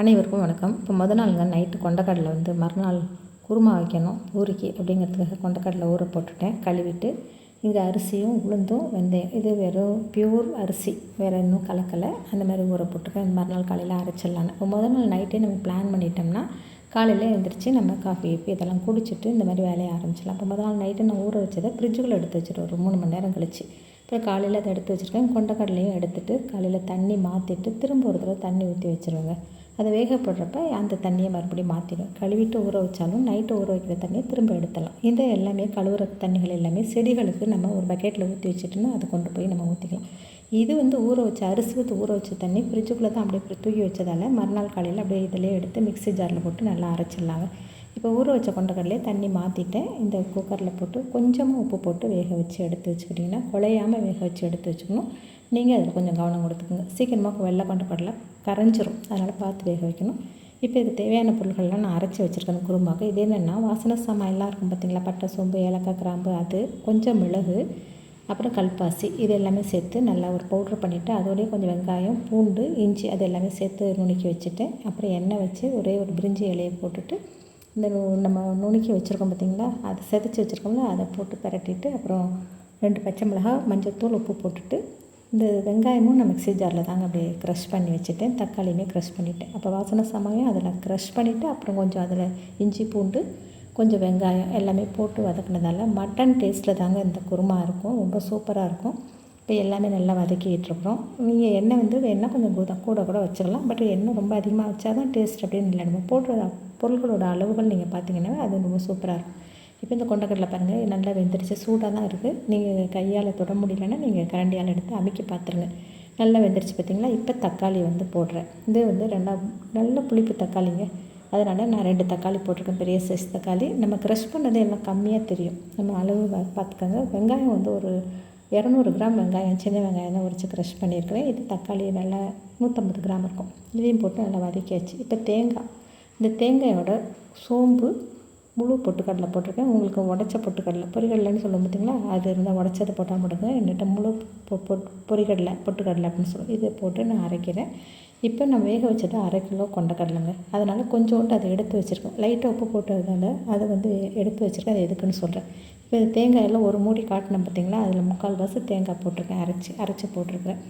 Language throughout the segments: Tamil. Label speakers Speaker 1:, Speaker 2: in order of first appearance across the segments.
Speaker 1: அனைவருக்கும் வணக்கம். இப்போ நாளுங்க நைட்டு கொண்டக்கடலை மறுநாள் குருமா வைக்கணும் பூரிக்கு அப்படிங்கிறதுக்காக கொண்டக்கடலை ஊற போட்டுட்டேன். கழுவிட்டு இந்த அரிசியும் உளுந்தும் வெந்தயம் இது வெறும் பியூர் அரிசி, வேறு இன்னும் கலக்கலை. அந்த மாதிரி ஊற போட்டுருக்கேன். மறுநாள் காலையில் அரைச்சிடலான்னு. இப்போ நாள் நைட்டே நம்ம பிளான் பண்ணிட்டோம்னா காலையில் எழுந்திரிச்சு நம்ம காஃபி இதெல்லாம் குடிச்சிட்டு இந்த மாதிரி வேலையை ஆரம்பிச்சிடலாம். இப்போ நாள் நைட்டு நான் ஊற வச்சதை ஃப்ரிட்ஜுக்குள்ளே எடுத்து வச்சுட்டு ஒரு 3 மணி நேரம் கழிச்சு இப்போ காலையில் அதை எடுத்து வச்சுருக்கேன். கொண்டக்கடலையும் எடுத்துகிட்டு காலையில் தண்ணி மாற்றிட்டு திரும்ப ஒரு தடவை தண்ணி ஊற்றி வச்சுருவேங்க. அதை வேக போடுறப்ப அந்த தண்ணியை மறுபடியும் மாற்றிடும். கழுவிட்டு ஊற வச்சாலும் நைட்டு ஊற வைக்கிற தண்ணியை திரும்ப எடுத்துடலாம். இது எல்லாமே கழுவுற தண்ணிகள் எல்லாமே செடிகளுக்கு நம்ம ஒரு பக்கெட்டில் ஊற்றி வச்சுட்டோம்னா அதை கொண்டு போய் நம்ம ஊற்றிக்கலாம். இது ஊற வச்ச அரிசி ஊற வச்ச தண்ணி ஃப்ரிட்ஜுக்குள்ளே தான் அப்படியே தூக்கி வச்சதால் மறுநாள் காலையில் அப்படியே இதிலே எடுத்து மிக்ஸி ஜாரில் போட்டு நல்லா அரைச்சிடலாங்க. இப்போ ஊற வச்ச கொண்டக்கடலையே தண்ணி மாற்றிட்டேன். இந்த குக்கரில் போட்டு கொஞ்சமாக உப்பு போட்டு வேக வச்சு எடுத்து வச்சுக்கிட்டிங்கன்னா குழையாமல் வேக வச்சு எடுத்து வச்சுக்கணும். நீங்கள் அதில் கொஞ்சம் கவனம் கொடுத்துக்குங்க. சீக்கிரமாக வெள்ளை கொண்டக்கடலை கரைஞ்சிரும், அதனால் பார்த்து வேக வைக்கணும். இப்போ இதுக்கு தேவையான பொருட்கள்லாம் நான் அரைச்சி வச்சுருக்கேன் குருமாவுக்கு. இது என்னென்னா வாசனை சாமான் எல்லாம் இருக்கும் பார்த்திங்களா, பட்டை, சோம்பு, ஏலக்காய், கிராம்பு, அது கொஞ்சம் மிளகு, அப்புறம் கல்பாசி, இது எல்லாமே சேர்த்து நல்லா ஒரு பவுட்ரு பண்ணிவிட்டு அதோடய கொஞ்சம் வெங்காயம், பூண்டு, இஞ்சி அது எல்லாமே சேர்த்து நுணுக்கி வச்சுட்டேன். அப்புறம் எண்ணெய் வச்சு ஒரே ஒரு பிரிஞ்சி இலையை போட்டுட்டு இந்த நம்ம நுணுக்கி வச்சுருக்கோம் பார்த்திங்களா, அதை செதைச்சி வச்சுருக்கோம்ல, அதை போட்டு பரட்டிட்டு அப்புறம் 2 பச்சை மிளகாய், மஞ்சள்தூள், உப்பு போட்டுட்டு இந்த வெங்காயமும் நான் மிக்ஸி ஜாரில் தாங்க அப்படியே க்ரஷ் பண்ணி வச்சுட்டேன். தக்காளியுமே க்ரஷ் பண்ணிவிட்டேன். அப்போ வாசனை சாமாவையும் அதில் க்ரஷ் பண்ணிவிட்டு அப்புறம் கொஞ்சம் அதில் இஞ்சி, பூண்டு, கொஞ்சம் வெங்காயம் எல்லாமே போட்டு வதக்கினதால் மட்டன் டேஸ்ட்டில் தாங்க இந்த குருமா இருக்கும். ரொம்ப சூப்பராக இருக்கும். இப்போ எல்லாமே நல்லா வதக்கிட்டுருக்குறோம். நீங்கள் எண்ணெய் வேணால் கொஞ்சம் கூட வச்சுக்கலாம். பட் எண்ணெய் ரொம்ப அதிகமாக வச்சா தான் டேஸ்ட் அப்படின்னு இல்லை. நம்ம போடுற பொருள்களோட அளவுகள் நீங்கள் பார்த்தீங்கன்னா அது ரொம்ப சூப்பராக இருக்கும். இப்போ இந்த கொண்டக்கடலை பாருங்கள் நல்லா வெந்துருச்சு, சூடாக தான் இருக்குது. நீங்கள் கையால் தொட முடியலன்னா நீங்கள் கரண்டியால் எடுத்து அமுக்கி பார்த்துருங்க. நல்லா வெந்துருச்சு பார்த்திங்களா. இப்போ தக்காளி போடுறேன். இது நல்ல புளிப்பு தக்காளிங்க. அதனால் நான் 2 தக்காளி போட்டிருக்கேன், பெரிய சைஸ் தக்காளி. நம்ம க்ரஷ் பண்ணது எல்லாம் கம்மியாக தெரியும், நம்ம அளவு பார்த்துக்கோங்க. வெங்காயம் ஒரு 200 கிராம் வெங்காயம், சின்ன வெங்காயம் தான் உரித்து க்ரஷ் பண்ணியிருக்கிறேன். இது தக்காளி நல்லா 150 கிராம் இருக்கும். இதையும் போட்டு நல்லா வதக்கியாச்சு. இப்போ தேங்காய், இந்த தேங்காயோட சோம்பு, முழு பொட்டுக்கடலை போட்டிருக்கேன். உங்களுக்கு உடச்ச பொட்டுக்கடலை, பொரிகடலைன்னு சொல்லுவோம் பார்த்திங்களா, அது இருந்தால் உடச்சதை போட்டால் போடுங்க. என்கிட்ட முழு பொரிகடலை, பொட்டுக்கடலை அப்படின்னு சொல்லுவோம். இதை போட்டு நான் அரைக்கிறேன். இப்போ நான் வேக வச்சது 1/2 கிலோ கொண்டக்கடலைங்க. அதனால் கொஞ்சோண்டு அதை எடுத்து வச்சுருக்கேன். லைட்டாக உப்பு போட்டதுனால அதை எடுத்து வச்சுருக்கேன். அது எதுக்குன்னு சொல்கிறேன். இப்போ தேங்காயெல்லாம் ஒரு மூடி காட்டினேன் பார்த்திங்களா, அதில் 3/4 தேங்காய் போட்டிருக்கேன், அரைச்சி போட்டிருக்கிறேன்.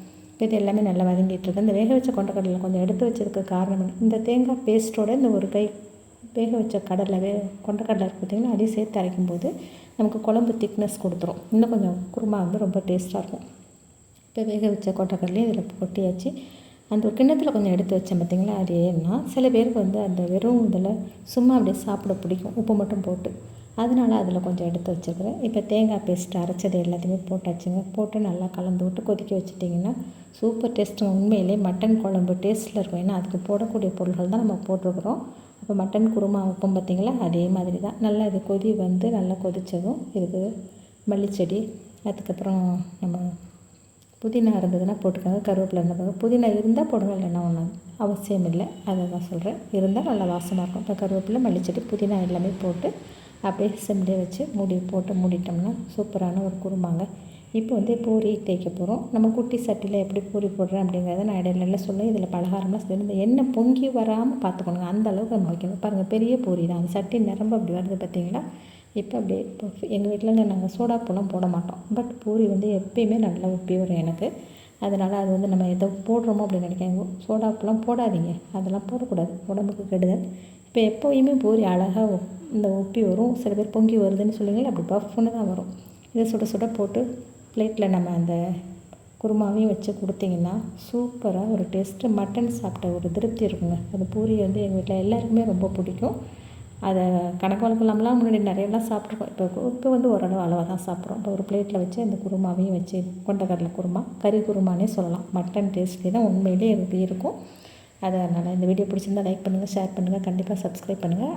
Speaker 1: இது எல்லாமே நல்லா வதங்கிட்டுருக்கேன். இந்த வேக வச்ச கொண்டக்கடலை கொஞ்சம் எடுத்து வச்சதுக்கு காரணம் இந்த தேங்காய் பேஸ்ட்டோட இந்த ஒரு கை வேக வச்ச கொண்டக்கடலை இருக்குது பார்த்திங்கன்னா, அதையும் சேர்த்து அரைக்கும்போது நமக்கு குழம்பு திக்னஸ் கொடுத்துரும். இன்னும் கொஞ்சம் குருமா ரொம்ப டேஸ்ட்டாக இருக்கும். இப்போ வேக வச்ச கொண்டக்கடலையும் இதில் கொட்டியாச்சு. அந்த ஒரு கிண்ணத்தில் கொஞ்சம் எடுத்து வச்சேன் பார்த்திங்களா, அது ஏன்னா சில பேருக்கு அந்த வெறும் இதில் சும்மா அப்படியே சாப்பிட பிடிக்கும், உப்பு மட்டும் போட்டு. அதனால் அதில் கொஞ்சம் எடுத்து வச்சுருக்கிறேன். இப்போ தேங்காய் பேஸ்ட்டு அரைச்சது எல்லாத்தையுமே போட்டாச்சுங்க. போட்டு நல்லா கலந்து விட்டு கொதிக்க வச்சுட்டிங்கன்னா சூப்பர் டேஸ்ட்டு. உண்மையிலே மட்டன் குழம்பு டேஸ்ட்டில் இருக்கும். ஏன்னா அதுக்கு போடக்கூடிய பொருட்கள் தான் நம்ம போட்டிருக்கிறோம். இப்போ மட்டன் குருமா வைப்போம் பார்த்திங்களா, அதே மாதிரி தான். நல்லா இது நல்லா கொதித்ததும் இதுக்கு மல்லிச்செடி, அதுக்கப்புறம் நம்ம புதினா இருந்ததுன்னா போட்டுக்கோங்க, கருவேப்பிலை இருந்தால் புதினா இருந்தால் போடுங்க, இல்லைன்னா ஒன்றும் அவசியம் இல்லை. அதை தான் சொல்கிறேன். இருந்தால் நல்லா வாசமாக இருக்கும். இப்போ கருவேப்பிலை, மல்லிச்செடி, புதினா எல்லாமே போட்டு அப்படியே சிம்லேயே வச்சு மூடிட்டோம்னா சூப்பரான ஒரு குருமாங்க. இப்போ பூரி தேய்க்க போகிறோம். நம்ம குட்டி சட்டியில் எப்படி பூரி போடுறேன் அப்படிங்கிறத நான் இடையில சொல்லுவேன். இதில் பலகாரம்லாம் சொல்லி இந்த எண்ணெய் பொங்கி வராமல் பார்த்துக்கணுங்க. அந்த அளவுக்கு நம்ம வைக்கணும். பாருங்கள், பெரிய பூரி தான், அந்த சட்டி நிரம்ப அப்படி வருது பார்த்திங்களா. இப்போ அப்படியே எங்கள் வீட்டிலங்க நாங்கள் சோடாப்பூலாம் போட மாட்டோம். பட் பூரி எப்பயுமே நல்லா உப்பி வரும் எனக்கு. அதனால் அது நம்ம எதோ போடுறோமோ அப்படின்னு நினைக்காங்க. சோடாப்பூலாம் போடாதீங்க, அதெல்லாம் போடக்கூடாது, உடம்புக்கு கெடுதல். இப்போ எப்போயுமே பூரி அழகாக இந்த உப்பி வரும். சில பேர் பொங்கி வருதுன்னு சொல்லுவீங்களா, அப்படி பஃப்னு தான் வரும். இதை சுட போட்டு பிளேட்டில் நம்ம அந்த குருமாவையும் வச்சு கொடுத்திங்கன்னா சூப்பராக ஒரு டேஸ்ட்டு, மட்டன் சாப்பிட்ட ஒரு திருப்தி இருக்குங்க. அது பூரி எங்கள் வீட்டில் எல்லாருக்குமே ரொம்ப பிடிக்கும். அதை கணக்கு வழக்கம்லாம்லாம் முன்னாடி நிறையெல்லாம் சாப்பிட்ருக்கோம். இப்போ ஓரளவு அளவாக தான் சாப்பிட்றோம். இப்போ ஒரு பிளேட்டில் வச்சு அந்த குருமாவையும் வச்சு கொண்டக்கடலை குருமா, கறி குருமானே சொல்லலாம். மட்டன் டேஸ்ட்லேயே தான் உண்மையிலே எப்படி இருக்கும். அதனால் இந்த வீடியோ பிடிச்சிருந்தால் லைக் பண்ணுங்கள், ஷேர் பண்ணுங்கள், கண்டிப்பாக சப்ஸ்கிரைப் பண்ணுங்கள்.